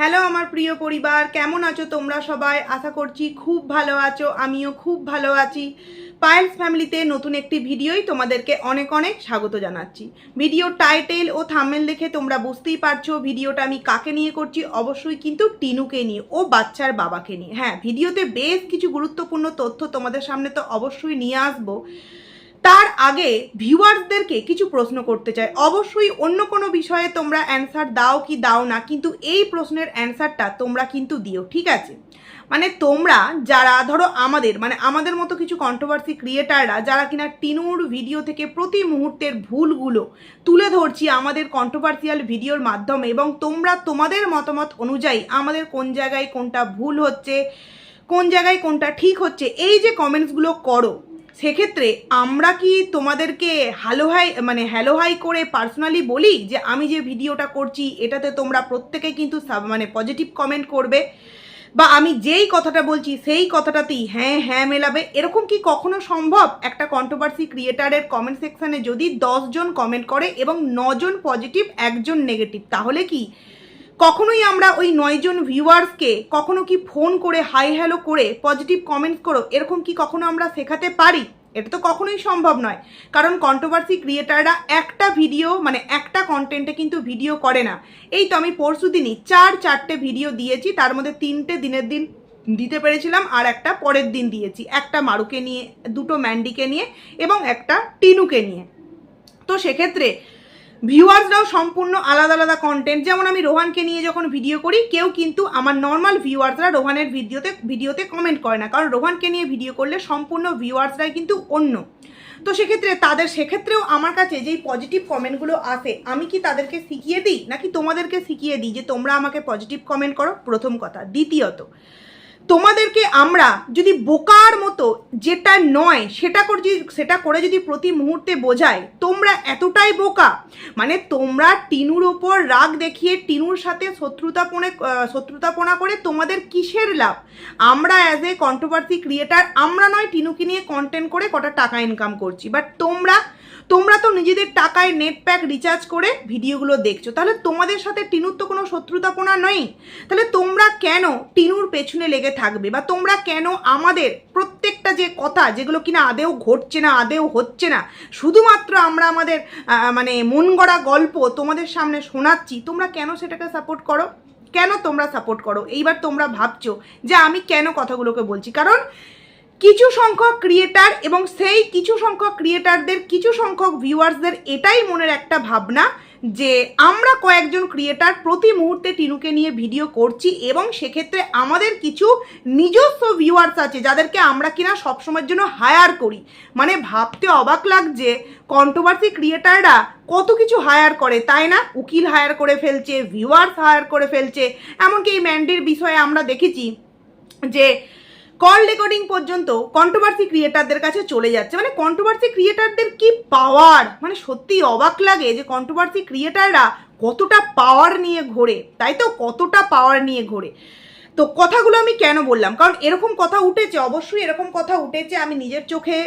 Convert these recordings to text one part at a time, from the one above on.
Hello আমার প্রিয় পরিবার, কেমন আছো তোমরা সবাই? আশা করছি খুব ভালো আছো, আমিও খুব ভালো আছি। পায়েলস ফ্যামিলিতে নতুন একটি ভিডিওই তোমাদেরকে অনেক অনেক স্বাগত জানাচ্ছি। ভিডিওর টাইটেল ও থাম্বনেল দেখে তোমরা বুঝতেই পারছো ভিডিওটা আমি কাকে নিয়ে করছি। অবশ্যই কিন্তু টিনুকে নিয়ে ও বাচ্চার বাবাকে নিয়ে। হ্যাঁ, ভিডিওতে বেশ কিছু গুরুত্বপূর্ণ তথ্য তোমাদের সামনে তো অবশ্যই নিয়ে আসবো। তার আগে ভিউয়ার্সদেরকে কিছু প্রশ্ন করতে চাই। অবশ্যই অন্য কোনো বিষয়ে তোমরা অ্যান্সার দাও কি দাও না, কিন্তু এই প্রশ্নের অ্যান্সারটা তোমরা কিন্তু দিও, ঠিক আছে? মানে তোমরা যারা ধরো আমাদের মতো কিছু কন্ট্রোভার্সি ক্রিয়েটাররা যারা কিনা টিনুর ভিডিও থেকে প্রতি মুহূর্তের ভুলগুলো তুলে ধরছি আমাদের কন্ট্রোভার্সিয়াল ভিডিওর মাধ্যমে, এবং তোমরা তোমাদের মতামত অনুযায়ী আমাদের কোন জায়গায় কোনটা ভুল হচ্ছে, কোন জায়গায় কোনটা ঠিক হচ্ছে, এই যে কমেন্টসগুলো করো, সেক্ষেত্রে আমরা কি তোমাদেরকে হ্যালো হাই করে পার্সোনালি বলি যে আমি যে ভিডিওটা করছি এটাতে তোমরা প্রত্যেকে কিন্তু পজিটিভ কমেন্ট করবে, বা আমি যেই কথাটা বলছি সেই কথাটাতেই হ্যাঁ হ্যাঁ মেলাবে? এরকম কি কখনো সম্ভব? একটা কন্ট্রোভার্সি ক্রিয়েটারের কমেন্ট সেকশানে যদি 10 জন কমেন্ট করে এবং 9 জন পজিটিভ, 1 জন নেগেটিভ, তাহলে কি কখনোই আমরা ওই 9 জন ভিউয়ার্সকে কখনো কি ফোন করে হাই হ্যালো করে পজিটিভ কমেন্টস করো, এরকম কি কখনো আমরা শেখাতে পারি? এটা তো কখনোই সম্ভব নয়। কারণ কন্ট্রোভার্সি ক্রিয়েটাররা একটা ভিডিও একটা কন্টেন্টে কিন্তু ভিডিও করে না। এই তো আমি পরশু দিনই 4 ভিডিও দিয়েছি, তার মধ্যে 3টে দিনের দিন দিতে পেরেছিলাম, আর একটা পরের দিন দিয়েছি। একটা মারুকে নিয়ে, 2টো ম্যান্ডিকে নিয়ে এবং একটা টিনুকে নিয়ে। তো সেক্ষেত্রে ভিউয়ার্সরাও সম্পূর্ণ আলাদা আলাদা কন্টেন্ট। যেমন আমি রোহানকে নিয়ে যখন ভিডিও করি, কেউ কিন্তু আমার নর্মাল ভিউয়ার্সরা রোহানের ভিডিওতে কমেন্ট করে না, কারণ রোহানকে নিয়ে ভিডিও করলে সম্পূর্ণ ভিউয়ার্সরাই কিন্তু অন্য। তো সেক্ষেত্রেও আমার কাছে যেই পজিটিভ কমেন্টগুলো আসে, আমি কি তাদেরকে শিখিয়ে দিই নাকি তোমাদেরকে শিখিয়ে দিই যে তোমরা আমাকে পজিটিভ কমেন্ট করো? প্রথম কথা। দ্বিতীয়ত, তোমাদেরকে আমরা যদি বোকার মতো যেটা নয় সেটা করে যদি প্রতি মুহূর্তে বোঝাই, তোমরা এতটাই বোকা। মানে তোমরা টিনুর ওপর রাগ দেখিয়ে টিনুর সাথে শত্রুতাপনা করে তোমাদের কিসের লাভ? আমরা অ্যাজ এ কন্ট্রোভার্সি ক্রিয়েটার, আমরা নয় টিনুকে নিয়ে কন্টেন্ট করে কটা টাকা ইনকাম করছি, বাট তোমরা তো নিজেদের টাকায় নেট প্যাক রিচার্জ করে ভিডিওগুলো দেখছো। তাহলে তোমাদের সাথে টিনুর তো কোনো শত্রুতাপনা নেই। তাহলে তোমরা কেন টিনুর পেছনে লেগে থাকবে, বা তোমরা কেন আমাদের প্রত্যেকটা যে কথা যেগুলো কিনা আদেও ঘটছে না, আদেও হচ্ছে না, শুধুমাত্র আমরা আমাদের মন গড়া গল্প তোমাদের সামনে শোনাচ্ছি, তোমরা কেন সেটাকে সাপোর্ট করো? কেন তোমরা সাপোর্ট করো? এইবার তোমরা ভাবছো যে আমি কেন কথাগুলোকে বলছি। কারণ কিছু সংখ্যক ক্রিয়েটার এবং সেই কিছু সংখ্যক ক্রিয়েটারদের কিছু সংখ্যক ভিউয়ার্সদের এটাই মনের একটা ভাবনা যে আমরা কয়েকজন ক্রিয়েটার প্রতি মুহূর্তে টিনুকে নিয়ে ভিডিও করছি, এবং সেক্ষেত্রে আমাদের কিছু নিজস্ব ভিউয়ার্স আছে যাদেরকে আমরা কিনা সবসময়ের জন্য হায়ার করি। মানে ভাবতে অবাক লাগছে, কন্ট্রোভার্সি ক্রিয়েটাররা কত কিছু হায়ার করে, তাই না? উকিল হায়ার করে ফেলছে, ভিউয়ার্স হায়ার করে ফেলছে। এমনকি এই ম্যান্ডির বিষয়ে আমরা দেখেছি যে কল রেকর্ডিং পর্যন্ত কন্ট্রোভার্সি ক্রিয়েটারদের কাছে চলে যাচ্ছে। মানে কন্ট্রোভার্সি ক্রিয়েটারদের কি পাওয়ার! মানে সত্যি অবাক লাগে যে কন্ট্রোভার্সি ক্রিয়েটাররা কতটা পাওয়ার নিয়ে ঘোরে, তাই তো? কতটা পাওয়ার নিয়ে ঘোরে। তো কথাগুলো আমি কেন বললাম? কারণ এরকম কথা উঠেছে, অবশ্যই এরকম কথা উঠেছে, আমি নিজের চোখে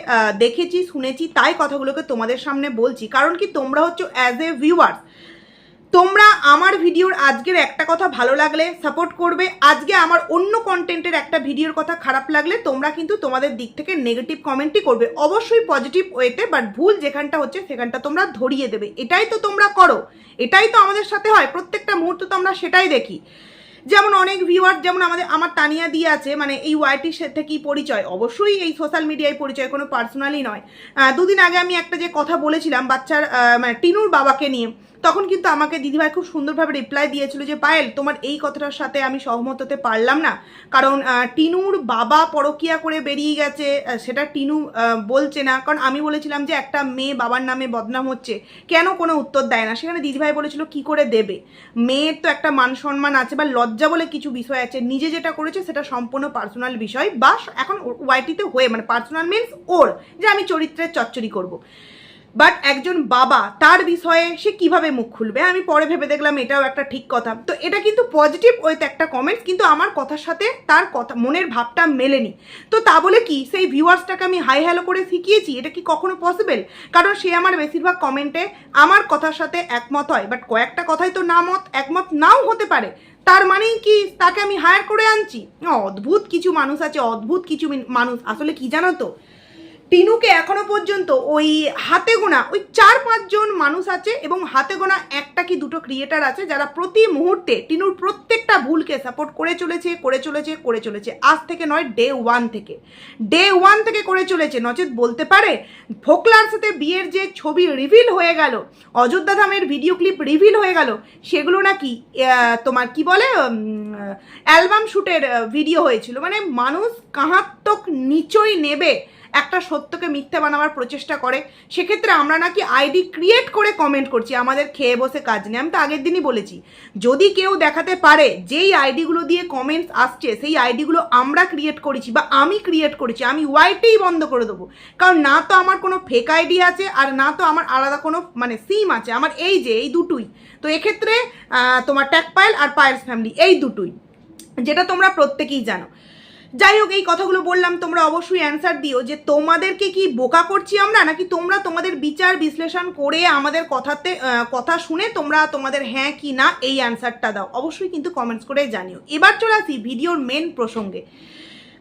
দেখেছি, শুনেছি, তাই কথাগুলোকে তোমাদের সামনে বলছি। কারণ কি, তোমরা হচ্ছে অ্যাজ এ ভিউয়ার, তোমরা আমার ভিডিওর আজকের একটা কথা ভালো লাগলে সাপোর্ট করবে, আজকে আমার অন্য কন্টেন্টের একটা ভিডিওর কথা খারাপ লাগলে তোমরা কিন্তু তোমাদের দিক থেকে নেগেটিভ কমেন্টই করবে, অবশ্যই পজিটিভ ওয়েতে, বাট ভুল যেখানটা হচ্ছে সেখানটা তোমরা ধরিয়ে দেবে। এটাই তো তোমরা করো, এটাই তো আমাদের সাথে হয় প্রত্যেকটা মুহূর্তে, তো আমরা সেটাই দেখি। যেমন অনেক ভিউয়ার, যেমন আমার তানিয়া দিয়ে আছে, মানে এই ওয়াইটির সাথে কি পরিচয়, অবশ্যই এই সোশ্যাল মিডিয়ায় পরিচয়, কোনো পার্সোনালি নয়। দুদিন আগে আমি একটা যে কথা বলেছিলাম বাচ্চার টিনুর বাবাকে নিয়ে, তখন কিন্তু আমাকে দিদিভাই খুব সুন্দরভাবে রিপ্লাই দিয়েছিল যে পায়েল, তোমার এই কথাটার সাথে আমি সহমত হতে পারলাম না, কারণ টিনুর বাবা পরকিয়া করে বেরিয়ে গেছে, সেটা টিনু বলছে না। কারণ আমি বলেছিলাম যে একটা মেয়ে বাবার নামে বদনাম হচ্ছে, কেন কোনো উত্তর দেয় না? সেখানে দিদিভাই বলেছিল কি করে দেবে, মেয়ের তো একটা মান সম্মান আছে, বা লজ্জা বলে কিছু বিষয় আছে, নিজে যেটা করেছে সেটা সম্পূর্ণ পার্সোনাল বিষয়, বা এখন ওয়াইটিতে হয়ে পার্সোনাল মিনস ওর যে আমি চরিত্রের চচ্চড়ি করব। বাট একজন বাবা, তার বিষয়ে সে কিভাবে মুখ খুলবে? আমি পরে ভেবে দেখলাম এটাও একটা ঠিক কথা। তো এটা কিন্তু পজিটিভ ওয়েতে একটা কমেন্টস, কিন্তু আমার কথার সাথে তার কথা মনের ভাবটা মেলেনি। তো তা বলে কি সেই ভিউয়ার্সটাকে আমি হাই হ্যালো করে শিখিয়েছি? এটা কি কখনো পসিবল? কারণ সে আমার বেশিরভাগ কমেন্টে আমার কথার সাথে একমত হয়, বাট কয়েকটা কথাই তো একমত নাও হতে পারে। তার মানেই কি তাকে আমি হায়ার করে আনছি? অদ্ভুত কিছু মানুষ আছে, অদ্ভুত কিছু মানুষ। আসলে কি জানো তো, টিনুকে এখনো পর্যন্ত ওই হাতে গোনা ওই 4-5 জন মানুষ আছে, এবং হাতে গোনা একটা কি দুটো ক্রিয়েটার আছে যারা প্রতি মুহূর্তে টিনুর প্রত্যেকটা ভুলকে সাপোর্ট করে চলেছে। আজ থেকে নয়, ডে ওয়ান থেকে করে চলেছে। নচেত বলতে পারে ফোকলার সাথে বিয়ের যে ছবি রিভিল হয়ে গেল, অযোধ্যা ধামের ভিডিও ক্লিপ রিভিল হয়ে গেল, সেগুলো নাকি তোমার কি বলে অ্যালবাম শ্যুটের ভিডিও হয়েছিল। মানে মানুষ কাহাত্মক নিচই নেবে একটা সত্যকে মিথ্যা বানাবার প্রচেষ্টা করে। সেক্ষেত্রে আমরা নাকি আইডি ক্রিয়েট করে কমেন্ট করছি, আমাদের খেয়ে বসে কাজ নেই। আমি তো আগের দিনই বলেছি, যদি কেউ দেখাতে পারে যেই আইডিগুলো দিয়ে কমেন্টস আসছে সেই আইডিগুলো আমরা ক্রিয়েট করেছি বা আমি ক্রিয়েট করেছি, আমি ওয়াইটেই বন্ধ করে দেবো। কারণ না তো আমার কোনো ফেক আইডি আছে, আর না তো আমার আলাদা কোনো মানে সিম আছে। আমার এই দুটোই। তো এক্ষেত্রে তোমার ট্যাগ পায়েল আর পায়েলস ফ্যামিলি, এই দুটোই, যেটা তোমরা প্রত্যেকেই জানো। যাই হোক, এই কথাগুলো বললাম, তোমরা অবশ্যই অ্যান্সার দিও যে তোমাদেরকে কি বোকা করছি আমরা, নাকি তোমরা তোমাদের বিচার বিশ্লেষণ করে আমাদের কথা শুনে তোমরা তোমাদের হ্যাঁ কি না এই অ্যান্সারটা দাও। অবশ্যই কিন্তু কমেন্টস করে জানিও। এবার চলে আসি ভিডিওর মেন প্রসঙ্গে।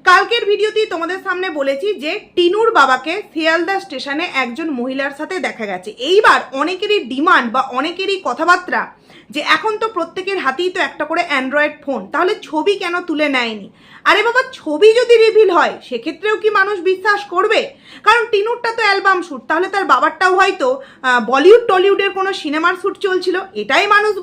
কালকের ভিডিওতেই তোমাদের সামনে বলেছি যে টিনুর বাবাকে শিয়ালদা স্টেশনে একজন মহিলার সাথে দেখা গেছে। এইবার অনেকেরই ডিমান্ড বা অনেকেরই কথাবার্তা যে এখন তো প্রত্যেকের হাতেই তো একটা করে অ্যান্ড্রয়েড ফোন, তাহলে ছবি কেন তুলে নেয়নি? আরে বাবা, ছবি যদি রিভিল হয় সেক্ষেত্রেও কি মানুষ বিশ্বাস করবে? কারণ টিনুরটা তো অ্যালবাম শ্যুট, তাহলে তার বাবারটাও হয়তো বলিউড টলিউডের কোনো সিনেমার শ্যুট চলছিল, এটাই মানুষ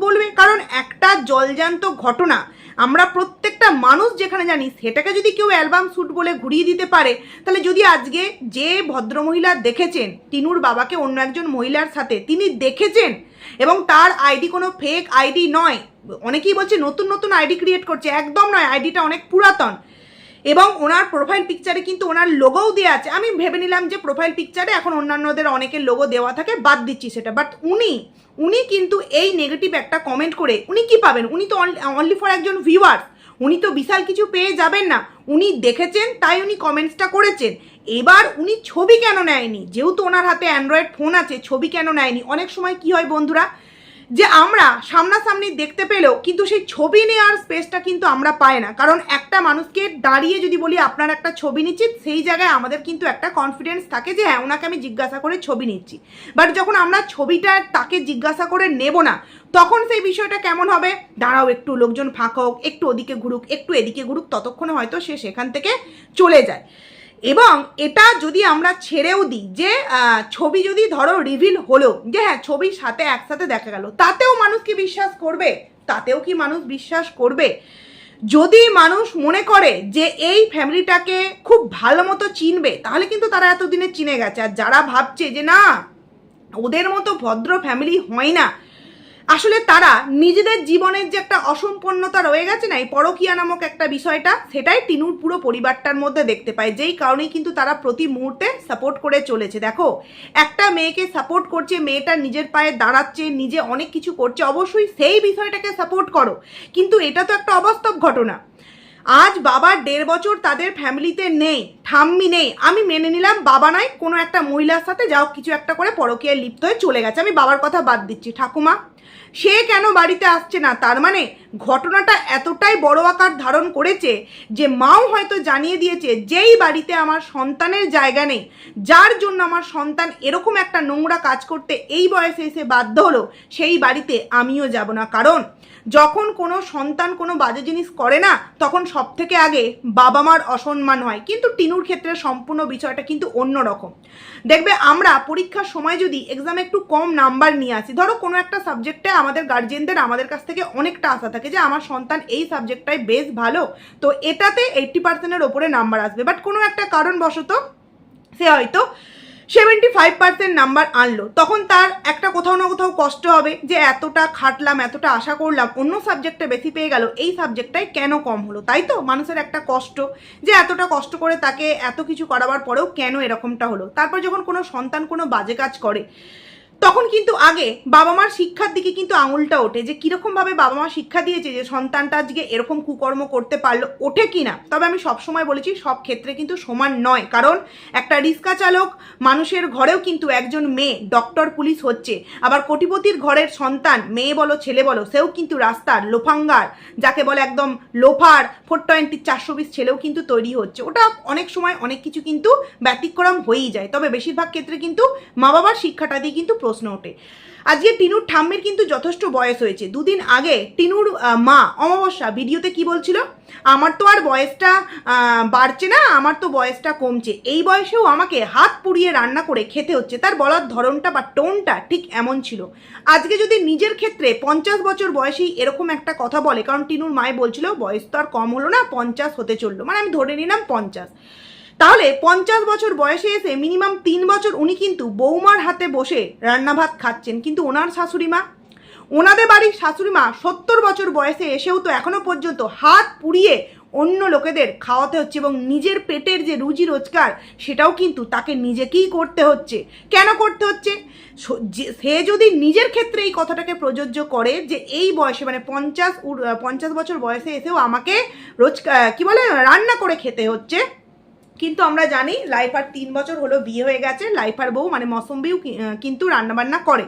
বলবে। কারণ একটা জলজান্ত ঘটনা আমরা প্রত্যেকটা মানুষ যেখানে জানি, সেটাকে যদি কেউ অ্যালবাম শ্যুট বলে ঘুরিয়ে দিতে পারে, তাহলে যদি আজকে যে ভদ্রমহিলা দেখেছেন টিনুর বাবাকে অন্য একজন মহিলার সাথে, তিনি দেখেছেন এবং তার আইডি কোনো ফেক আইডি নয়, অনেকেই বলছে নতুন আইডি ক্রিয়েট করছে, একদম নয়, আইডিটা অনেক পুরাতন, এবং ওনার প্রোফাইল পিকচারে কিন্তু ওনার লোগোও দেওয়া আছে। আমি ভেবে নিলাম যে প্রোফাইল পিকচারে এখন অন্যান্যদের অনেকের লোগো দেওয়া থাকে, বাদ দিচ্ছি সেটা। বাট উনি কিন্তু এই নেগেটিভ একটা কমেন্ট করে উনি কি পাবেন? উনি তো অনলি ফর একজন ভিউয়ার, উনি তো বিশাল কিছু পেয়ে যাবেন না। উনি দেখেছেন তাই উনি কমেন্টসটা করেছেন। এবার উনি ছবি কেন নেয়নি? যেহেতু ওনার হাতে অ্যান্ড্রয়েড ফোন আছে, ছবি কেন নেয়নি? অনেক সময় কি হয় বন্ধুরা, যে আমরা সামনাসামনি দেখতে পেলেও কিন্তু সেই ছবি নেওয়ার স্পেসটা কিন্তু আমরা পাই না। কারণ একটা মানুষকে দাঁড়িয়ে যদি বলি আপনার একটা ছবি নিচ্ছি, সেই জায়গায় আমাদের কিন্তু একটা কনফিডেন্স থাকে যে হ্যাঁ ওনাকে আমি জিজ্ঞাসা করে ছবি নিচ্ছি। বাট যখন আমরা ছবিটা তাকে জিজ্ঞাসা করে নেব না, তখন সেই বিষয়টা কেমন হবে? দাঁড়াও একটু, লোকজন ফাঁকা হোক, একটু ওদিকে ঘুরুক, একটু এদিকে ঘুরুক, ততক্ষণে হয়তো সে সেখান থেকে চলে যায়। এবং এটা যদি আমরা ছেড়েও দিই যে ছবি যদি ধরো রিভিল হলো যে হ্যাঁ ছবির সাথে একসাথে দেখা গেল, তাতেও মানুষ কি বিশ্বাস করবে? যদি মানুষ মনে করে যে এই ফ্যামিলিটাকে খুব ভালো মতো চিনবে, তাহলে কিন্তু তারা এতদিনে চিনে গেছে। আর যারা ভাবছে যে না ওদের মতো ভদ্র ফ্যামিলি হয় না, আসলে তারা নিজেদের জীবনের যে একটা অসম্পূর্ণতা রয়ে গেছে না, এই পরকীয়া নামক একটা বিষয়টা, সেটাই টিনুর পুরো পরিবারটার মধ্যে দেখতে পায়। যেই কারণেই কিন্তু তারা প্রতি মুহূর্তে সাপোর্ট করে চলেছে। দেখো, একটা মেয়েকে সাপোর্ট করছে, মেয়েটা নিজের পায়ে দাঁড়াচ্ছে, নিজে অনেক কিছু করছে, অবশ্যই সেই বিষয়টাকে সাপোর্ট করো। কিন্তু এটা তো একটা অবাস্তব ঘটনা। আজ বাবার 1.5 বছর তাদের ফ্যামিলিতে নেই, ঠাম্মি নেই, আমি মেনে নিলাম বাবা নাই, কোনো একটা মহিলার সাথে যাও কিছু একটা করে পরকীয়ায় লিপ্ত হয়ে চলে গেছে, আমি বাবার কথা বাদ দিচ্ছি। ঠাকুমা সে কেন বাড়িতে আসছে না? তার মানে ঘটনাটা এতটাই বড় আকার ধারণ করেছে যে মাও হয়তো জানিয়ে দিয়েছে, যেই বাড়িতে আমার সন্তানের জায়গা নেই, যার জন্য আমার সন্তান এরকম একটা নোংরা কাজ করতে এই বয়সে এসে বাধ্য হলো, সেই বাড়িতে আমিও যাব না। কারণ যখন কোনো সন্তান কোনো বাজে জিনিস করে না, তখন সব থেকে আগে বাবা মার অসম্মান হয়। কিন্তু টিনুর ক্ষেত্রে সম্পূর্ণ বিষয়টা কিন্তু অন্যরকম। দেখবে আমরা পরীক্ষার সময় যদি এক্সামে একটু কম নাম্বার নিয়ে আসি, ধরো কোনো একটা সাবজেক্টে আমাদের গার্জেনদের আমাদের কাছ থেকে অনেকটা আশা থাকে যে আমার সন্তান এই সাবজেক্টটাই বেশ ভালো, তো এটাতে 80%-এর ওপরে নাম্বার আসবে। বাট কোনো একটা কারণবশত সে হয়তো 75% নাম্বার আনলো, তখন তার একটা কোথাও না কোথাও কষ্ট হবে যে এতটা খাটলাম, এতটা আশা করলাম, অন্য সাবজেক্টে বেশি পেয়ে গেল, এই সাবজেক্টটাই কেন কম হলো? তাই তো মানুষের একটা কষ্ট যে এতটা কষ্ট করে তাকে এত কিছু করাবার পরেও কেন এরকমটা হলো। তারপর যখন কোনো সন্তান কোনো বাজে কাজ করে, তখন কিন্তু আগে বাবা মার শিক্ষার দিকে কিন্তু আঙুলটা ওঠে, যে কীরকমভাবে বাবা মা শিক্ষা দিয়েছে যে সন্তানটা আজকে এরকম কুকর্ম করতে পারলো, ওঠে কি না। তবে আমি সবসময় বলেছি সব ক্ষেত্রে কিন্তু সমান নয়, কারণ একটা রিক্সা চালক মানুষের ঘরেও কিন্তু একজন মেয়ে ডক্টর পুলিশ হচ্ছে, আবার কোটিপতির ঘরের সন্তান মেয়ে বলো ছেলে বলো সেও কিন্তু রাস্তার লোফাঙ্গার, যাকে বলে একদম লোফার 420 420 ছেলেও কিন্তু তৈরি হচ্ছে। ওটা অনেক সময় অনেক কিছু কিন্তু ব্যতিক্রম হয়েই যায়, তবে বেশিরভাগ ক্ষেত্রে কিন্তু মা বাবার শিক্ষাটা দিয়ে কিন্তু প্রশ্ন ওঠে। আজকে টিনুর ঠাম্মির কিন্তু যথেষ্ট বয়স হয়েছে। দুদিন আগে টিনুর মা অমাবস্যা ভিডিওতে কি বলছিল, আমার তো আর বয়সটা বাড়ছে না, আমার তো বয়সটা কমছে, এই বয়সেও আমাকে হাত পুড়িয়ে রান্না করে খেতে হচ্ছে। তার বলার ধরনটা বা টোনটা ঠিক এমন ছিল। আজকে যদি নিজের ক্ষেত্রে 50 বছর বয়সেই এরকম একটা কথা বলে, কারণ টিনুর মায়ে বলছিল বয়স তো আর কম হলো না, 50 হতে চললো, মানে আমি ধরে নিলাম 50, তাহলে 50 বছর বয়সে এসে মিনিমাম 3 বছর উনি কিন্তু বৌমার হাতে বসে রান্না ভাত খাচ্ছেন, কিন্তু ওনার শাশুড়ি মা, ওনাদের বাড়ির শাশুড়ি মা 70 বছর বয়সে এসেও তো এখনো পর্যন্ত হাত পুড়িয়ে অন্য লোকেদের খাওয়াতে হচ্ছে, এবং নিজের পেটের যে রুজি রোজগার সেটাও কিন্তু তাকে নিজেকেই করতে হচ্ছে। কেন করতে হচ্ছে? সে যদি নিজের ক্ষেত্রে এই কথাটাকে প্রযোজ্য করে যে এই বয়সে মানে 50 বছর বয়সে এসেও আমাকে রোজ কি বলে রান্না করে খেতে হচ্ছে, কিন্তু আমরা জানি লাইফার 3 বছর হলো বিয়ে হয়ে গেছে, লাইফার বউ মানে মৌসুমীও কিন্তু রান্নাবান্না করে,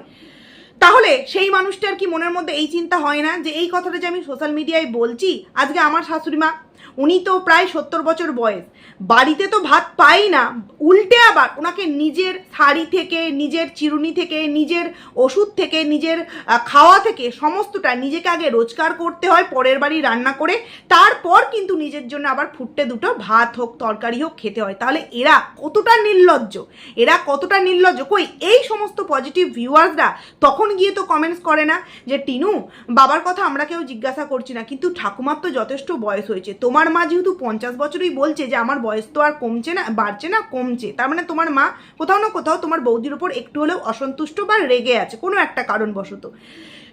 তাহলে সেই মানুষটার কি মনের মধ্যে এই চিন্তা হয় না যে এই কথাটা যে আমি সোশ্যাল মিডিয়ায় বলছি, আজকে আমার শাশুড়ি মা উনি তো প্রায় 70 বছর বয়স, বাড়িতে তো ভাত পাই না, উল্টে আবার ওনাকে নিজের শাড়ি থেকে, নিজের চিরুনি থেকে, নিজের ওষুধ থেকে, নিজের খাওয়া থেকে সমস্তটা নিজেকে আগে রোজগার করতে হয়, পরের বাড়ি রান্না করে, তারপর কিন্তু নিজের জন্য আবার ফুটে দুটো ভাত হোক তরকারি হোক খেতে হয়। তাহলে এরা কতটা নির্লজ্জ, এরা কতটা নির্লজ্জ। কই এই সমস্ত পজিটিভ ভিউয়ার্সরা তখন গিয়ে তো কমেন্টস করে না যে টিনু বাবার কথা আমরা কেউ জিজ্ঞাসা করছি না, কিন্তু ঠাকুমার তো যথেষ্ট বয়স হয়েছে, তোমার মা যেহেতু 50 বছরই বলছে যে আমার বয়স তো আর কমছে না, বাড়ছে না, কমছে, তার মানে তোমার মা কোথাও না কোথাও তোমার বৌদির উপর একটু হলেও অসন্তুষ্ট বা রেগে আছে কোনো একটা কারণবশত।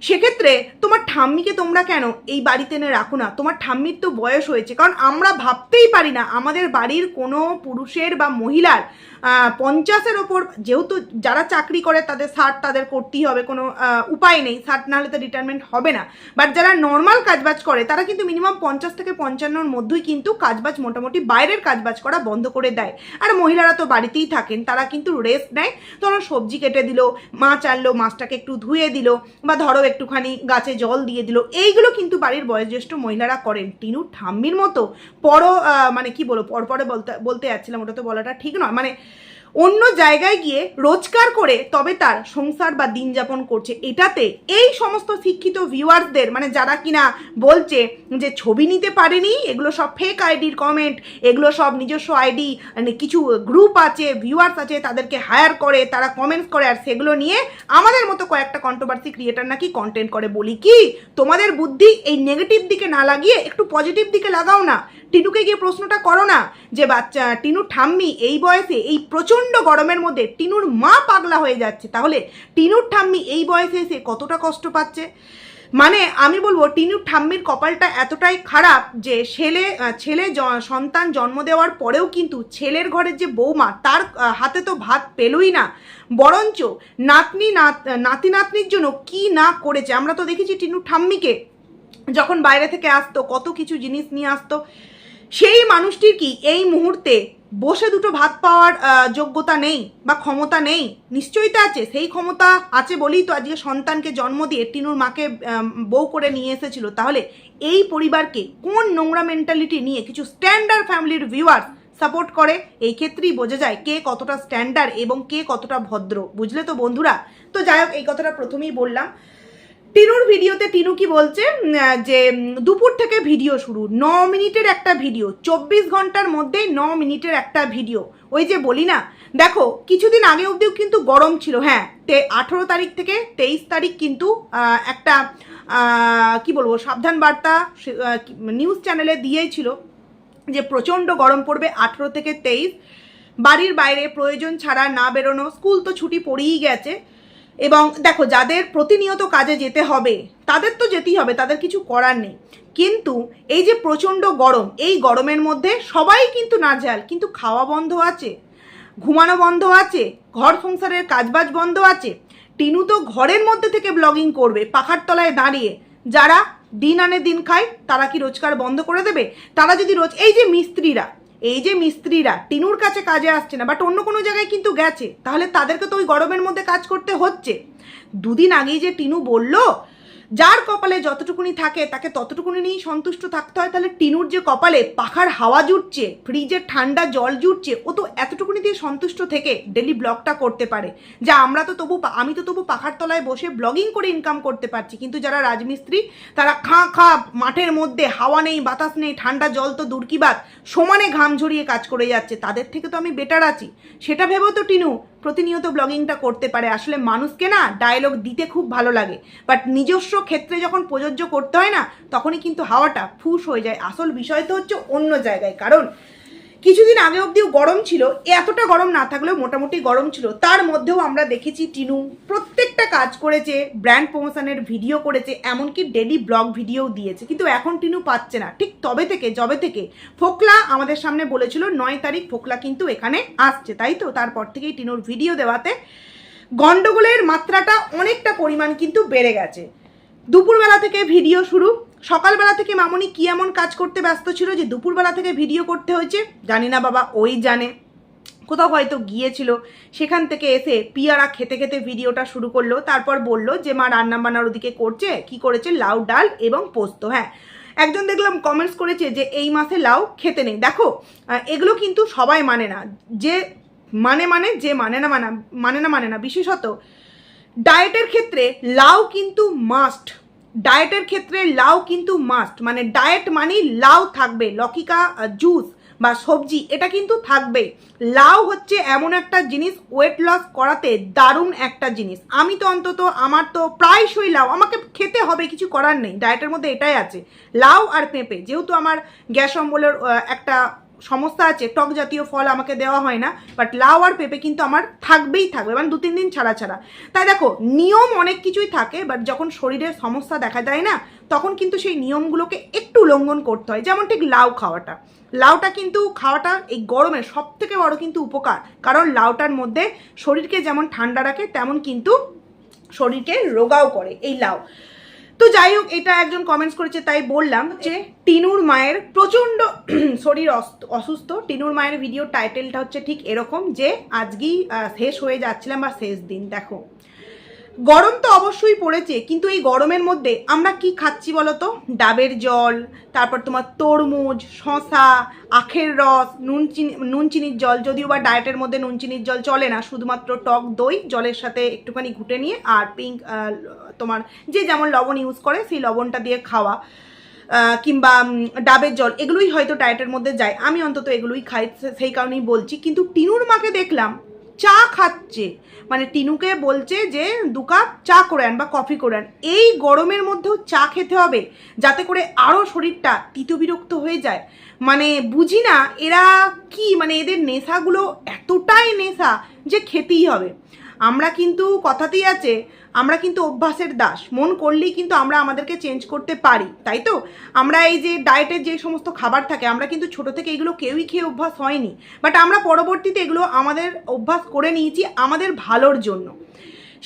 সেক্ষেত্রে তোমার ঠাম্মিকে তোমরা কেন এই বাড়িতে এনে রাখো না? তোমার ঠাম্মির তো বয়স হয়েছে, কারণ আমরা ভাবতেই পারি না আমাদের বাড়ির কোনো পুরুষের বা মহিলার 50-এর ওপর, যেহেতু যারা চাকরি করে তাদের 60 তাদের করতেই হবে, কোনো উপায় নেই, 60 না হলে তো রিটায়ারমেন্ট হবে না, বাট যারা নর্মাল কাজবাজ করে তারা কিন্তু মিনিমাম 50 থেকে 55-র মধ্যেই কিন্তু কাজবাজ মোটামুটি বাইরের কাজবাজ করা বন্ধ করে দেয়। আর মহিলারা তো বাড়িতেই থাকেন, তারা কিন্তু রেস্ট নেয়, ধরো সবজি কেটে দিল, মাছ আনলো, মাছটাকে একটু ধুয়ে দিল, বা ধরো একটুখানি গাছে জল দিয়ে দিল, এইগুলো কিন্তু বাড়ির বয়োজ্যেষ্ঠ মহিলারা করেন। টিনু ঠাম্মির মতো মানে কি বলবো, পরপরে বলতে যাচ্ছিলাম, ওটা তো বলাটা ঠিক নয়, মানে অন্য জায়গায় গিয়ে রোজগার করে তবে তার সংসার বা দিন যাপন করছে। এটাতে এই সমস্ত শিক্ষিত ভিউয়ার্সদের, মানে যারা কিনা বলছে যে ছবি নিতে পারেনি, এগুলো সব ফেক আইডির কমেন্ট, এগুলো সব নিজস্ব আইডি, মানে কিছু গ্রুপ আছে, ভিউয়ার্স আছে, তাদেরকে হায়ার করে, তারা কমেন্টস করে, আর সেগুলো নিয়ে আমাদের মতো কয়েকটা কন্ট্রোভার্সি ক্রিয়েটার নাকি কন্টেন্ট করে। বলি কি, তোমাদের বুদ্ধি এই নেগেটিভ দিকে না লাগিয়ে একটু পজিটিভ দিকে লাগাও না। টিনুকে গিয়ে প্রশ্নটা করো না যে বাচ্চা টিনুর ঠাম্মি এই বয়সে এই প্রচণ্ড গরমের মধ্যে টিনুর মা পাগলা হয়ে যাচ্ছে, তাহলে টিনুর ঠাম্মি এই বয়সে এসে কতটা কষ্ট পাচ্ছে। মানে আমি বলবো টিনুর ঠাম্মির কপালটা এতটাই খারাপ যে ছেলে সন্তান জন্ম দেওয়ার পরেও কিন্তু ছেলের ঘরের যে বৌমা তার হাতে তো ভাত পেলই না, বরঞ্চ নাতি নাতনির জন্য কি না করেছে। আমরা তো দেখেছি টিনুর ঠাম্মিকে যখন বাইরে থেকে আসতো কত কিছু জিনিস নিয়ে আসতো, সেই মানুষটির কি এই মুহূর্তে বসে দুটো ভাত পাওয়ার যোগ্যতা নেই বা ক্ষমতা নেই? নিশ্চয়ই তো আছে, সেই ক্ষমতা আছে বলেই তো আজকে সন্তানকে জন্ম দিয়ে টিনুর মাকে বউ করে নিয়ে এসেছিল। তাহলে এই পরিবারকে কোন নোংরা মেন্টালিটি নিয়ে কিছু স্ট্যান্ডার্ড ফ্যামিলির ভিউয়ার্স সাপোর্ট করে, এই ক্ষেত্রেই বোঝা যায় কে কতটা স্ট্যান্ডার্ড এবং কে কতটা ভদ্র। বুঝলে তো বন্ধুরা? তো যাই হোক, এই কথাটা প্রথমেই বললাম। টিনুর ভিডিওতে টিনু কি বলছে যে দুপুর থেকে ভিডিও শুরু, 9 মিনিটের একটা ভিডিও, 24 ঘন্টার মধ্যেই 9 মিনিটের একটা ভিডিও। ওই যে বলি না, দেখো কিছুদিন আগে অবধিও কিন্তু গরম ছিল, হ্যাঁ 18 তারিখ থেকে 23 তারিখ কিন্তু একটা কি বলবো সাবধান বার্তা নিউজ চ্যানেলে দিয়েছিল যে প্রচণ্ড গরম পড়বে 18 থেকে 23, বাড়ির বাইরে প্রয়োজন ছাড়া না বেরোনো, স্কুল তো ছুটি পড়েই গেছে। এবং দেখো যাদের প্রতিনিয়ত কাজে যেতে হবে তাদের তো যেতেই হবে, তাদের কিছু করার নেই, কিন্তু এই যে প্রচণ্ড গরম, এই গরমের মধ্যে সবাই কিন্তু নাজেহাল, কিন্তু খাওয়া বন্ধ আছে, ঘুমানো বন্ধ আছে, ঘর সংসারের কাজবাজ বন্ধ আছে। টিনু তো ঘরের মধ্যে থেকে ব্লগিং করবে পাখার তলায় দাঁড়িয়ে। যারা দিন আনে দিন খায় তারা কি রোজগার বন্ধ করে দেবে? তারা যদি রোজ এই যে মিস্ত্রিরা টিনুর কাছে কাজে আসছে না, বাট অন্য কোনো জায়গায় কিন্তু গেছে, তাহলে তাদেরকে তো ওই গরমের মধ্যে কাজ করতে হচ্ছে। দুদিন আগেই যে টিনু বলল যার কপালে যতটুকুনি থাকে তাকে ততটুকুনি নিয়েই সন্তুষ্ট থাকতে হয়, তাহলে টিনুর যে কপালে পাখার হাওয়া জুটছে, ফ্রিজের ঠান্ডা জল জুটছে, ও তো এতটুকুনি দিয়ে সন্তুষ্ট থেকে ডেলি ব্লগটা করতে পারে। যা আমি তো তবু পাখার তলায় বসে ব্লগিং করে ইনকাম করতে পারছি, কিন্তু যারা রাজমিস্ত্রি তারা খা মাঠের মধ্যে হাওয়া নেই বাতাস নেই ঠান্ডা জল তো দূর কি বাত সমানে ঘাম ঝরিয়ে কাজ করে যাচ্ছে, তাদের থেকে তো আমি বেটার আছি। সেটা ভেবেও তো টিনু প্রতিনিয়ত ব্লগিংটা করতে পারে। আসলে মানুষকে না ডায়লগ দিতে খুব ভালো লাগে, বাট নিজস্ব ক্ষেত্রে যখন প্রযোজ্য করতে হয় না তখনই কিন্তু হাওয়াটা ফুস হয়ে যায়। আসল বিষয় তো হচ্ছে অন্য জায়গায়। কারণ কিছুদিন আগে অবধিও গরম ছিল, এতটা গরম না থাকলেও মোটামুটি গরম ছিল, তার মধ্যেও আমরা দেখেছি টিনু প্রত্যেকটা কাজ করেছে, ব্র্যান্ড প্রমোশনের ভিডিও করেছে, এমনকি ডেলি ব্লগ ভিডিও দিয়েছে। কিন্তু এখন টিনু পাচ্ছে না, ঠিক যবে থেকে ফোকলা আমাদের সামনে বলেছিল 9 তারিখ ফোকলা কিন্তু এখানে আসছে, তাই তো তারপর থেকেই টিনুর ভিডিও দেওয়াতে গন্ডগোলের মাত্রাটা অনেকটা পরিমাণ কিন্তু বেড়ে গেছে। দুপুরবেলা থেকে ভিডিও শুরু, সকালবেলা থেকে মামনি কি এমন কাজ করতে ব্যস্ত ছিল যে দুপুরবেলা থেকে ভিডিও করতে হয়েছে জানি না বাবা, ওই জানে। কোথাও হয়তো গিয়েছিল, সেখান থেকে এসে পিয়ারা খেতে খেতে ভিডিওটা শুরু করলো। তারপর বলল যে মা রান্না বান্নার ওদিকে করছে, কি করেছে, লাউ ডাল এবং পোস্ত। হ্যাঁ, একজন দেখলাম কমেন্টস করেছে যে এই মাসে লাউ খেতে নেই। দেখো এগুলো কিন্তু সবাই মানে না, যে যে মানে না। বিশেষত ডায়েটের ক্ষেত্রে লাউ কিন্তু মাস্ট, মানে ডায়েট মানে লাউ থাকবে, লকিকা জুস বা সবজি এটা কিন্তু থাকবে। লাউ হচ্ছে এমন একটা জিনিস ওয়েট লস করাতে দারুণ একটা জিনিস। আমি তো অন্তত আমার তো প্রায়শই লাউ আমাকে খেতে হবে, কিছু করার নেই, ডায়েটের মধ্যে এটাই আছে। লাউ আর পেঁপে, যেহেতু আমার গ্যাস অম্বলের একটা সমস্যা আছে, টক জাতীয় ফল আমাকে দেওয়া হয় না, বাট লাউ আর পেঁপে কিন্তু আমার থাকবে, মানে 2-3 দিন ছাড়া। তাই দেখো নিয়ম অনেক কিছুই থাকে, বাট যখন শরীরের সমস্যা দেখা দেয় না তখন কিন্তু সেই নিয়মগুলোকে একটু লঙ্ঘন করতে হয়। যেমন ঠিক লাউটা কিন্তু খাওয়াটা এই গরমের সব থেকে বড় কিন্তু উপকার, কারণ লাউটার মধ্যে শরীরকে যেমন ঠান্ডা রাখে তেমন কিন্তু শরীরকে রোগাও করে এই লাউ। তো যাই হোক, এটা একজন কমেন্টস করেছে তাই বললাম যে টিনুর মায়ের প্রচণ্ড শরীর অসুস্থ। টিনুর মায়ের ভিডিও টাইটেলটা হচ্ছে ঠিক এরকম যে আজকেই শেষ হয়ে যাচ্ছিলাম বা শেষ দিন। দেখো গরম তো অবশ্যই পড়েছে, কিন্তু এই গরমের মধ্যে আমরা কি খাচ্ছি বলো তো? ডাবের জল, তারপর তোমার তরমুজ, শশা, আখের রস, নুন চিনির জল, যদিও বা ডায়েটের মধ্যে নুন চিনির জল চলে না, শুধুমাত্র টক দই জলের সাথে একটুখানি ঘুটে নিয়ে আর পিঙ্ক তোমার যে যেমন লবণ ইউজ করে সেই লবণটা দিয়ে খাওয়া, কিংবা ডাবের জল, এগুলোই হয়তো ডায়েটের মধ্যে যায়। আমি অন্তত এগুলোই খাই, সেই কারণেই বলছি। কিন্তু টিনুর মাকে দেখলাম চা খাচ্ছে, মানে টিনুকে বলছে যে 2 কাপ চা করে আন বা কফি করে আন। এই গরমের মধ্যেও চা খেতে হবে যাতে করে আরও শরীরটা তিতবিরক্ত হয়ে যায়। মানে বুঝি না এরা কি, মানে এদের নেশাগুলো এতটাই নেশা যে খেতেই হবে। আমরা কিন্তু কথাতেই আছে, আমরা কিন্তু অভ্যাসের দাস, মন করলেই কিন্তু আমরা আমাদেরকে চেঞ্জ করতে পারি, তাই তো? আমরা এই যে ডায়েটের যে সমস্ত খাবার থাকে আমরা কিন্তু ছোট থেকে এগুলো কেউই খেয়ে অভ্যাস হয়নি, বাট আমরা পরবর্তীতে এগুলো আমাদের অভ্যাস করে নিয়েছি আমাদের ভালোর জন্য।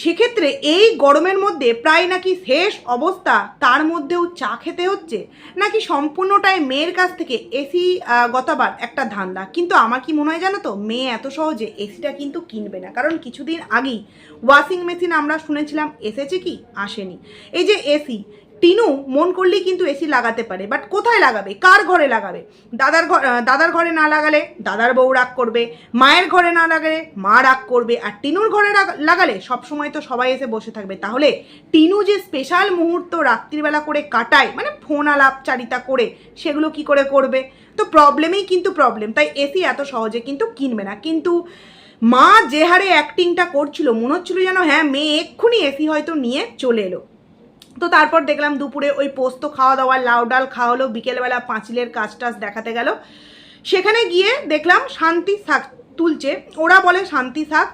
সেক্ষেত্রে এই গরমের মধ্যে প্রায় নাকি শেষ অবস্থা, তার মধ্যেও চা খেতে হচ্ছে, নাকি সম্পূর্ণটাই মেয়ের কাছ থেকে এসি গতাবার একটা ধান্দা। কিন্তু আমার কি মনে হয় জানো তো, মেয়ে এত সহজে এসিটা কিন্তু কিনবে না। কারণ কিছুদিন আগেই ওয়াশিং মেশিন আমরা শুনেছিলাম এসেছে, কি আসেনি। এই যে এসি, টিনু মন করলেই কিন্তু এসি লাগাতে পারে, বাট কোথায় লাগাবে, কার ঘরে লাগাবে? দাদার ঘরে না লাগালে দাদার বউ রাগ করবে, মায়ের ঘরে না লাগালে মা রাগ করবে, আর টিনুর ঘরে লাগালে সবসময় তো সবাই এসে বসে থাকবে। তাহলে টিনু যে স্পেশাল মুহূর্ত রাত্রিবেলা করে কাটায়, মানে ফোন আলাপচারিতা করে, সেগুলো কি করে করবে? তো প্রবলেমেই কিন্তু প্রবলেম। তাই এসি এত সহজে কিন্তু কিনবে না। কিন্তু মা যে হারে অ্যাক্টিংটা করছিল, মনে হচ্ছিল যেন হ্যাঁ মেয়ে এক্ষুনি এসি হয়তো নিয়ে চলে এলো। তো তারপর দেখলাম দুপুরে ওই পোস্ত খাওয়া দাওয়া, লাউ ডাল খাওয়া হলো, বিকেলবেলা পাঁচিলের কাজ টাজ দেখাতে গেল। সেখানে গিয়ে দেখলাম শান্তি শাক তুলছে, ওরা বলে শান্তি শাক,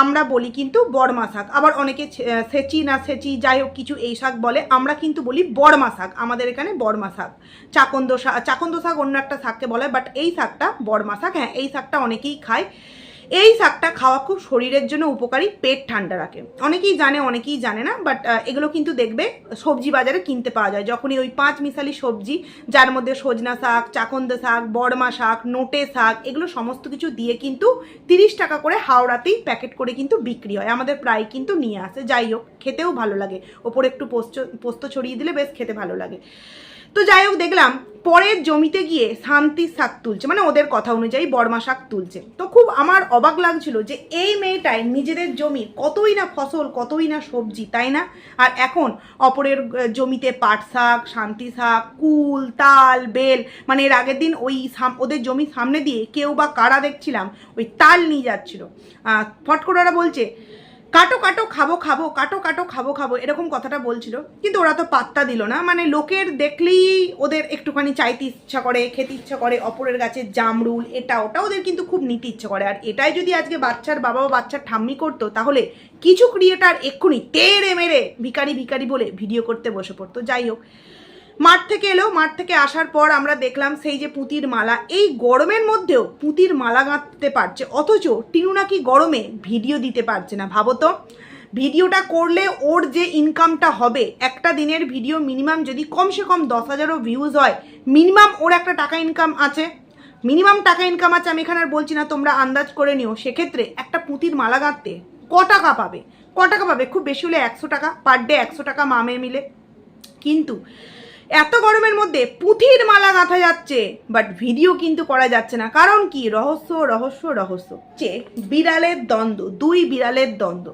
আমরা বলি কিন্তু বড়মা শাক, আবার অনেকে সেচি না সেচি যাই হোক কিছু এই শাক বলে, আমরা কিন্তু বলি বড়মা শাক, আমাদের এখানে বড়মা শাক। চাকন্দ শাক অন্য একটা শাককে বলে, বাট এই শাকটা বড়মা শাক। হ্যাঁ, এই শাকটা অনেকেই খায়। এই শাকটা খাওয়া খুব শরীরের জন্য উপকারী, পেট ঠান্ডা রাখে। অনেকেই জানে অনেকেই জানে না, বাট এগুলো কিন্তু দেখবে সবজি বাজারে কিনতে পাওয়া যায়। যখনই ওই 5 মিশালি সবজি, যার মধ্যে সজনা শাক, চাকন্দা শাক, বড়মা শাক, নোটে শাক, এগুলো সমস্ত কিছু দিয়ে কিন্তু 30 টাকা করে হাওড়াতেই প্যাকেট করে কিন্তু বিক্রি হয়। আমাদের প্রায় কিন্তু নিয়ে আসে। যাই হোক, খেতেও ভালো লাগে, ওপরে একটু পোস্ত ছড়িয়ে দিলে বেশ খেতে ভালো লাগে। তো যাই হোক, দেখলাম পরের জমিতে গিয়ে শান্তির শাক তুলছে, মানে ওদের কথা অনুযায়ী বড়মা শাক তুলছে। তো খুব আমার অবাক লাগছিল যে এই মেয়েটাই নিজেদের জমির কতই না ফসল, কতই না সবজি, তাই না? আর এখন অপরের জমিতে পাট শাক, শান্তি শাক, কুল, তাল, বেল, মানে এর আগের দিন ওই ওদের জমির সামনে দিয়ে কেউ বা কারা দেখছিলাম ওই তাল নিয়ে যাচ্ছিল। ফট করে ওরা বলছে, কাটো কাটো খাবো খাবো, কাটো কাটো খাবো খাবো, এরকম কথাটা বলছিল। কিন্তু ওরা তো পাত্তা দিল না। মানে লোকের দেখলেই ওদের একটুখানি চাইতে ইচ্ছা করে, খেতে ইচ্ছা করে, অপরের গাছের জামরুল এটা ওটা ওদের কিন্তু খুব নিতে ইচ্ছা করে। আর এটাই যদি আজকে বাচ্চার বাবা বা বাচ্চার ঠাম্মি করতো, তাহলে কিছু ক্রিয়েটার এক্ষুনি তেড়ে মেরে ভিকারি ভিকারি বলে ভিডিও করতে বসে পড়তো। যাই হোক, মাঠ থেকে এলো, মাঠ থেকে আসার পর আমরা দেখলাম সেই যে পুঁতির মালা, এই গরমের মধ্যেও পুঁতির মালা গাঁথতে পারছে, অথচ টিনু নাকি গরমে ভিডিও দিতে পারছে না। ভাবো তো, ভিডিওটা করলে ওর যে ইনকামটা হবে, একটা দিনের ভিডিও মিনিমাম যদি কমসে কম 10,000ও ভিউজ হয়, মিনিমাম ওর একটা টাকা ইনকাম আছে, মিনিমাম টাকা ইনকাম আছে। আমি এখানে আর বলছি না, তোমরা আন্দাজ করে নিও। সেক্ষেত্রে একটা পুঁতির মালা গাঁথতে ক টাকা পাবে? ক টাকা পাবে? খুব বেশি হলে 100 টাকা পার ডে, 100 টাকা মামে মিলে। কিন্তু এত গরমের মধ্যে পুঁথির মালা গাঁথা যাচ্ছে, বাট ভিডিও কিন্তু করা যাচ্ছে না। কারণ কি? রহস্য রহস্য রহস্য। যে বিড়ালের দ্বন্দ্ব, দুই বিড়ালের দ্বন্দ্ব।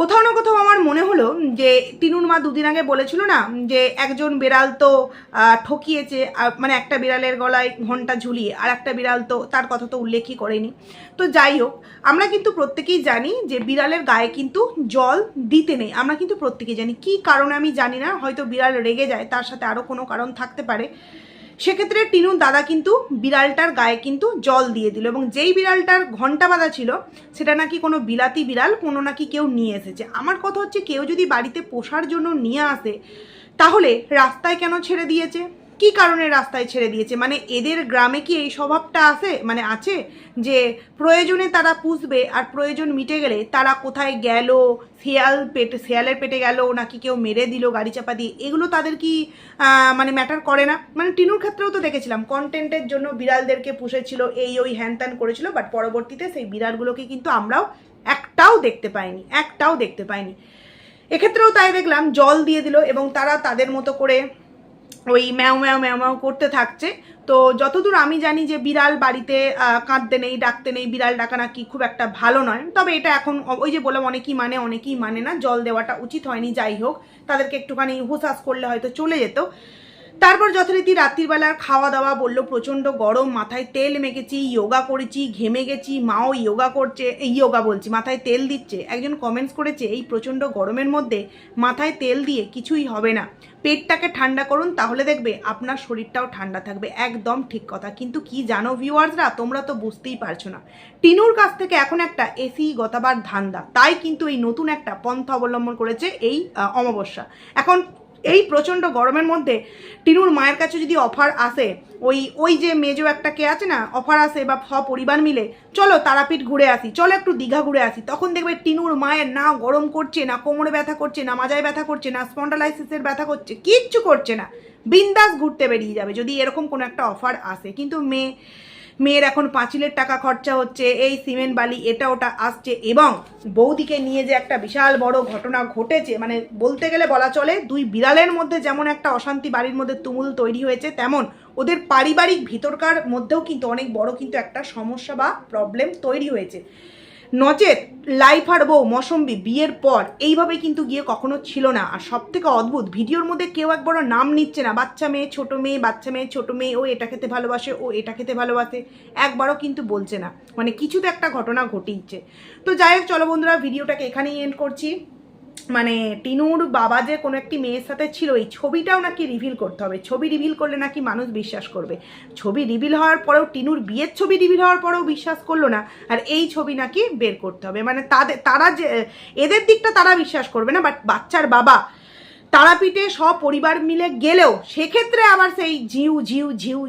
কোথাও না কোথাও আমার মনে হলো যে টিনুর মা দুদিন আগে বলেছিল না যে একজন বিড়াল তো ঠকিয়েছে, মানে একটা বিড়ালের গলায় ঘন্টা ঝুলিয়ে, আর একটা বিড়াল তো তার কথা তো উল্লেখই করেনি। তো যাই হোক, আমরা কিন্তু প্রত্যেকেই জানি যে বিড়ালের গায়ে কিন্তু জল দিতে নেই। আমরা কিন্তু প্রত্যেকেই জানি, কি কারণে আমি জানি না, হয়তো বিড়াল রেগে যায়, তার সাথে আরও কোনো কারণ থাকতে পারে। সেক্ষেত্রে টিনুর দাদা কিন্তু বিড়ালটার গায়ে কিন্তু জল দিয়ে দিল, এবং যেই বিড়ালটার ঘন্টা বাঁধা ছিল সেটা নাকি কোনো বিলাতি বিড়াল, কোনো নাকি কেউ নিয়ে এসেছে। আমার কথা হচ্ছে, কেউ যদি বাড়িতে পোষার জন্য নিয়ে আসে, তাহলে রাস্তায় কেন ছেড়ে দিয়েছে? কি কারণে রাস্তায় ছেড়ে দিয়েছে? মানে এদের গ্রামে কি এই স্বভাবটা আছে যে প্রয়োজনে তারা পুষবে, আর প্রয়োজন মিটে গেলে তারা কোথায় গেল, শেয়ালের পেটে গেল, নাকি কেউ মেরে দিল গাড়ি চাপা দিয়ে, এগুলো তাদের কি মানে ম্যাটার করে না? মানে টিনুর ক্ষেত্রেও তো দেখেছিলাম কন্টেন্টের জন্য বিড়ালদেরকে পুষেছিল, এই ওই হ্যান ত্যান করেছিল, বাট পরবর্তীতে সেই বিড়ালগুলোকে কিন্তু আমরাও একটাও দেখতে পাইনি। এক্ষেত্রেও তাই দেখলাম, জল দিয়ে দিল, এবং তারা তাদের মতো করে ওই ম্যাও ম্যাও ম্যাও ম্যাও করতে থাকছে। তো যতদূর আমি জানি যে বিড়াল বাড়িতে কাঁদতে নেই, ডাকতে নেই, বিড়াল ডাকা নাকি খুব একটা ভালো নয়। তবে এটা এখন ওই যে বললাম, অনেকেই মানে না, জল দেওয়াটা উচিত হয়নি। যাই হোক, তাদেরকে একটুখানি হুসাস করলে হয়তো চলে যেত। তারপর যথারীতি রাত্রিবেলার খাওয়া দাওয়া, বললো প্রচণ্ড গরম, মাথায় তেল মেখেছি, যোগা করেছি, ঘেমে গেছি, মাও যোগা করছে, যোগা বলছি, মাথায় তেল দিচ্ছে। একজন কমেন্টস করেছে, এই প্রচণ্ড গরমের মধ্যে মাথায় তেল দিয়ে কিছুই হবে না, পেটটাকে ঠান্ডা করুন, তাহলে দেখবে আপনার শরীরটাও ঠান্ডা থাকবে। একদম ঠিক কথা। কিন্তু কি জানো ভিউয়ার্সরা, তোমরা তো বুঝতেই পারছো না, টিনুর কাছ থেকে এখন একটা এসি গতাবার ধান্দা, তাই কিন্তু এই নতুন একটা পন্থা অবলম্বন করেছে এই অমাবস্যা। এখন এই প্রচণ্ড গরমের মধ্যে টিনুর মায়ের কাছে যদি অফার আসে, ওই যে মেজো একটা কে আছে না, অফার আসে বা পরিবার মিলে চলো তারাপীঠ ঘুরে আসি, চলো একটু দীঘা ঘুরে আসি, তখন দেখবে টিনুর মায়ের না গরম করছে, না কোমরে ব্যথা করছে, না মাজায় ব্যথা করছে, না স্পন্ডালাইসিসের ব্যথা করছে, কিচ্ছু করছে না, বিন্দাস ঘুরতে বেরিয়ে যাবে যদি এরকম কোনো একটা অফার আসে। কিন্তু মেয়ের এখন পাঁচিলের টাকা খরচা হচ্ছে, এই সিমেন্ট বালি এটা ওটা আসছে, এবং বৌদিকে নিয়ে যে একটা বিশাল বড় ঘটনা ঘটেছে, মানে বলতে গেলে বলা চলে দুই বিড়ালের মধ্যে যেমন একটা অশান্তি বাড়ির মধ্যে তুমুল তৈরি হয়েছে, তেমন ওদের পারিবারিক ভিতরকার মধ্যেও কিন্তু অনেক বড় কিন্তু একটা সমস্যা বা প্রবলেম তৈরি হয়েছে। নচেত লাইফ আর বউ মৌসম্বি বিয়ের পর এইভাবে কিন্তু গিয়ে কখনো ছিল না। আর সব থেকে অদ্ভুত, ভিডিওর মধ্যে কেউ একবারও নাম নিচ্ছে না, বাচ্চা মেয়ে ছোট মেয়ে, বাচ্চা মেয়ে ছোট মেয়ে, ও এটা খেতে ভালোবাসে, ও এটা খেতে ভালোবাসে, একবারও কিন্তু বলছে না। মানে কিছু তো একটা ঘটনা ঘটেইছে। তো যাই হোক, চলো বন্ধুরা, ভিডিওটাকে এখানেই এন্ড করছি। মানে টিনুর বাবা যে কোনো একটি মেয়ের সাথে ছিল, এই ছবিটাও নাকি রিভিল করতে হবে। ছবি রিভিল করলে নাকি মানুষ বিশ্বাস করবে। ছবি রিভিল হওয়ার পরেও, টিনুর বিয়ের ছবি রিভিল হওয়ার পরেও বিশ্বাস করলো না, আর এই ছবি নাকি বের করতে হবে। মানে তারা যে এদের দিকটা তারা বিশ্বাস করবে না, বাট বাচ্চার বাবা তারাপীঠে সব পরিবার মিলে গেলেও সেক্ষেত্রে আবার সেই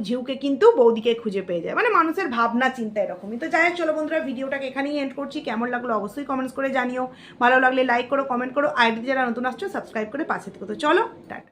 ঝিউকে কিন্তু বৌদিকে খুঁজে পেয়ে যায়। মানে মানুষের ভাবনা চিন্তা এরকমই। তো যাই হোক, চলো বন্ধুরা, ভিডিওটাকে এখানেই এন্ড করছি। কেমন লাগলো অবশ্যই কমেন্টস করে জানিও, ভালো লাগলে লাইক করো, কমেন্ট করো, আইডি যারা নতুন আসছো সাবস্ক্রাইব করে পাশে থেকো। তো চলো টাটা।